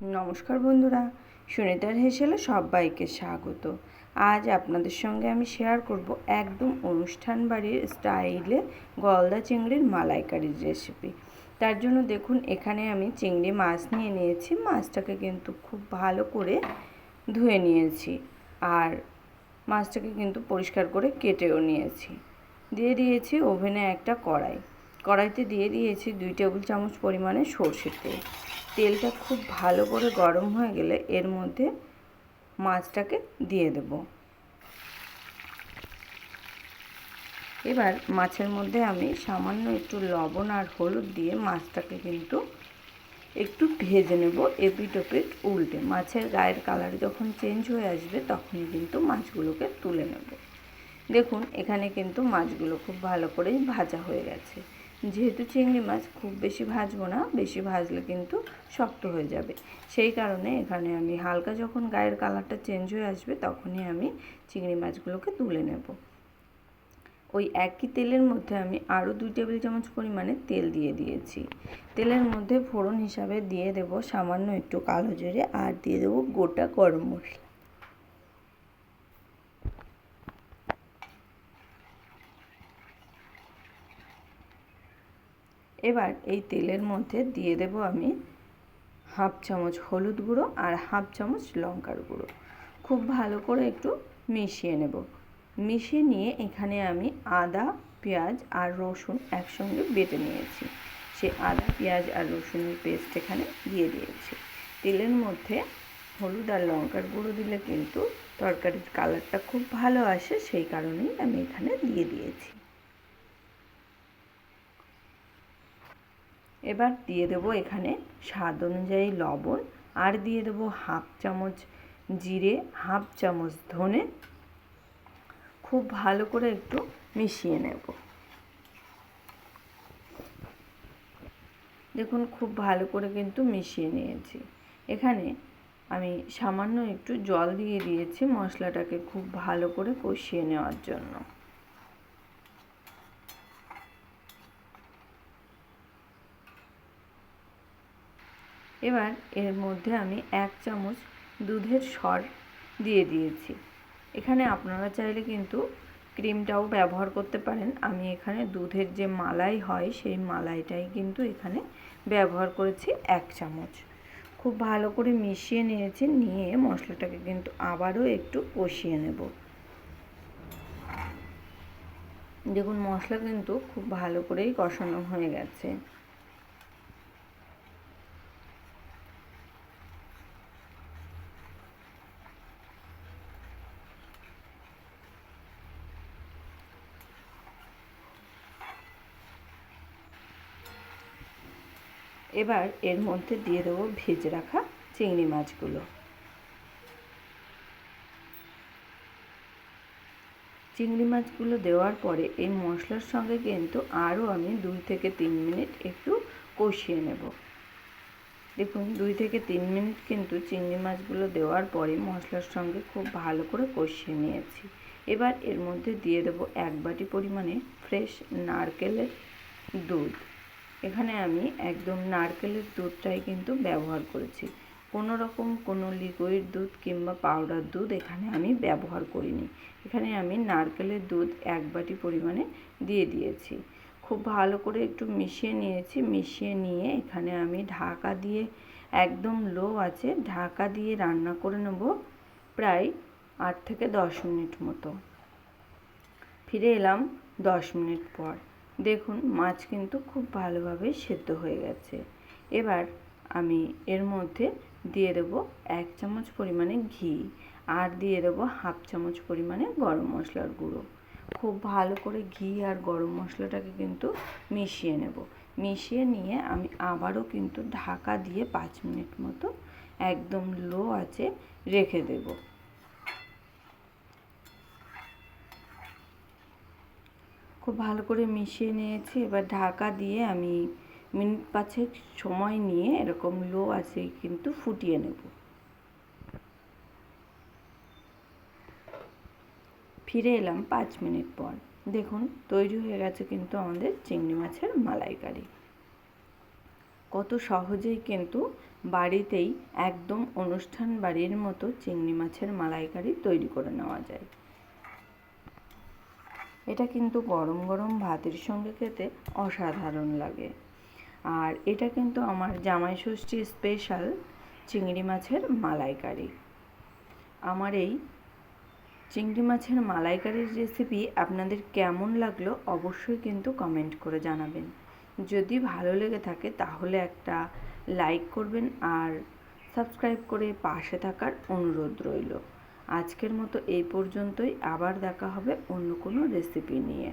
নমস্কার বন্ধুরা, সুনিতার হেসেলে সবাইকে স্বাগত। আজ আপনাদের সঙ্গে আমি শেয়ার করব একদম অনুষ্ঠান বাড়ির স্টাইলে গলদা চিংড়ির মালাইকারির রেসিপি। তার জন্য দেখুন, এখানে আমি চিংড়ি মাছ নিয়ে নিয়েছি। মাছটাকে কিন্তু খুব ভালো করে ধুয়ে নিয়েছি আর মাছটাকে কিন্তু পরিষ্কার করে কেটেও নিয়েছি। দিয়ে দিয়েছি ওভেনে একটা কড়াইতে দিয়ে দিয়েছি 2 টেবিল চামচ পরিমাণে সরষের তেল। তেলটা খুব ভালো করে গরম হয়ে গেলে এর মধ্যে মাছটাকে দিয়ে দেব। এবার মাছের মধ্যে আমি সামান্য একটু লবণ আর হলুদ দিয়ে মাছটাকে কিন্তু একটু ভেজে নেব, এপিট ওপিট উল্টে। মাছের গায়ের কালার যখন চেঞ্জ হয়ে আসবে তখনই কিন্তু মাছগুলোকে তুলে নেব। দেখুন, এখানে কিন্তু মাছগুলো খুব ভালো করেই ভাজা হয়ে গেছে। যেহেতু চিংড়ি মাছ খুব বেশি ভাজবো না, বেশি ভাজলে কিন্তু শক্ত হয়ে যাবে। সেই কারণে এখানে আমি হালকা যখন গায়ের কালারটা চেঞ্জ হয়ে আসবে তখনই আমি চিংড়ি মাছগুলোকে তুলে নেব। ওই একই তেলের মধ্যে আমি আরও 2 টেবিল চামচ পরিমাণে তেল দিয়ে দিয়েছি। তেলের মধ্যে ফোড়ন হিসাবে দিয়ে দেব সামান্য একটু কালো জিরে আর দিয়ে দেবো গোটা গরম মশলা। এবার এই তেলের মধ্যে দিয়ে দেব আমি হাফ চামচ হলুদ গুঁড়ো আর হাফ চামচ লঙ্কার গুঁড়ো। খুব ভালো করে একটু মিশিয়ে নেব। মিশিয়ে নিয়ে এখানে আমি আদা, পেঁয়াজ আর রসুন একসঙ্গে বেটে নিয়েছি। সেই আদা, পেঁয়াজ আর রসুনের পেস্ট এখানে দিয়ে দিয়েছি। তেলের মধ্যে হলুদ আর লঙ্কার গুঁড়ো দিলে কিন্তু তরকারির কালারটা খুব ভালো আসে, সেই কারণেই আমি এখানে দিয়ে দিয়েছি। এবার দিয়ে দেবো এখানে স্বাদ অনুযায়ী লবণ আর দিয়ে দেবো হাফ চামচ জিরে, হাফ চামচ ধনে। খুব ভালো করে একটু মিশিয়ে নেব। দেখুন, খুব ভালো করে কিন্তু মিশিয়ে নিয়েছি। এখানে আমি সামান্য একটু জল দিয়ে দিয়েছি মশলাটাকে খুব ভালো করে কষিয়ে নেওয়ার জন্য। এবার এর মধ্যে আমি 1 চামচ দুধের সর দিয়ে দিয়েছি। এখানে আপনারা চাইলে কিন্তু ক্রিমটাও ব্যবহার করতে পারেন। আমি এখানে দুধের যে মালাই হয় সেই মালাইটাই কিন্তু এখানে ব্যবহার করেছি 1 চামচ। খুব ভালো করে মিশিয়ে নিয়েছি, নিয়ে মশলাটাকে কিন্তু আবারও একটু কষিয়ে নেব। দেখুন, মশলা কিন্তু খুব ভালো করেই কষানো হয়ে গেছে। এবার এর মধ্যে দিয়ে দেবো ভেজে রাখা চিংড়ি মাছগুলো। চিংড়ি মাছগুলো দেওয়ার পরে এই মশলার সঙ্গে কিন্তু আরও আমি 2 থেকে 3 মিনিট একটু কষিয়ে নেব। দেখুন, 2 থেকে 3 মিনিট কিন্তু চিংড়ি মাছগুলো দেওয়ার পরে মশলার সঙ্গে খুব ভালো করে কষিয়ে নিয়েছি। এবার এর মধ্যে দিয়ে দেবো 1 বাটি পরিমাণে ফ্রেশ নারকেলের দুধ। এখানে আমি একদম নারকেলের দুধটাই কিন্তু ব্যবহার করেছি। কোনো রকম কোনো লিকুইড দুধ কিংবা পাউডার দুধ এখানে আমি ব্যবহার করিনি। এখানে আমি নারকেলের দুধ 1 বাটি পরিমাণে দিয়ে দিয়েছি। খুব ভালো করে একটু মিশিয়ে নিয়েছি। মিশিয়ে নিয়ে এখানে আমি ঢাকা দিয়ে একদম লো আঁচে ঢাকা দিয়ে রান্না করে নেব প্রায় 8 থেকে 10 মিনিট মতো। ফিরে এলাম 10 মিনিট পর। দেখুন, মাছ কিন্তু খুব ভালোভাবে সেদ্ধ হয়ে গেছে। এবার আমি এর মধ্যে দিয়ে দেবো 1 চামচ পরিমাণে ঘি আর দিয়ে দেবো হাফ চামচ পরিমাণে গরম মশলার গুঁড়ো। খুব ভালো করে ঘি আর গরম মশলাটাকে কিন্তু মিশিয়ে নেব। মিশিয়ে নিয়ে আমি আবারও কিন্তু ঢাকা দিয়ে 5 মিনিট মতো একদম লো আঁচে রেখে দেব। খুব ভালো করে মিশিয়ে নিয়েছি। এবার ঢাকা দিয়ে আমি মিনিট 5 সময় নিয়ে এরকম লো আঁচে কিন্তু ফুটিয়ে নেব। ফিরে এলাম 5 মিনিট পর। দেখুন, তৈরি হয়ে গেছে কিন্তু আমাদের চিংড়ি মাছের মালাইকারি। কত সহজেই কিন্তু বাড়িতেই একদম অনুষ্ঠান বাড়ির মতো চিংড়ি মাছের মালাইকারি তৈরি করে নেওয়া যায়। এটা কিন্তু গরম গরম ভাতের সঙ্গে খেতে অসাধারণ লাগে। আর এটা কিন্তু আমার জামাই ষষ্ঠী স্পেশাল চিংড়ি মাছের মালাইকারি। আমার এই চিংড়ি মাছের মালাইকারির রেসিপি আপনাদের কেমন লাগলো অবশ্যই কিন্তু কমেন্ট করে জানাবেন। যদি ভালো লেগে থাকে তাহলে একটা লাইক করবেন আর সাবস্ক্রাইব করে পাশে থাকার অনুরোধ রইল। আজকের মতো এই পর্যন্তই, আবার দেখা হবে অন্য কোনো রেসিপি নিয়ে।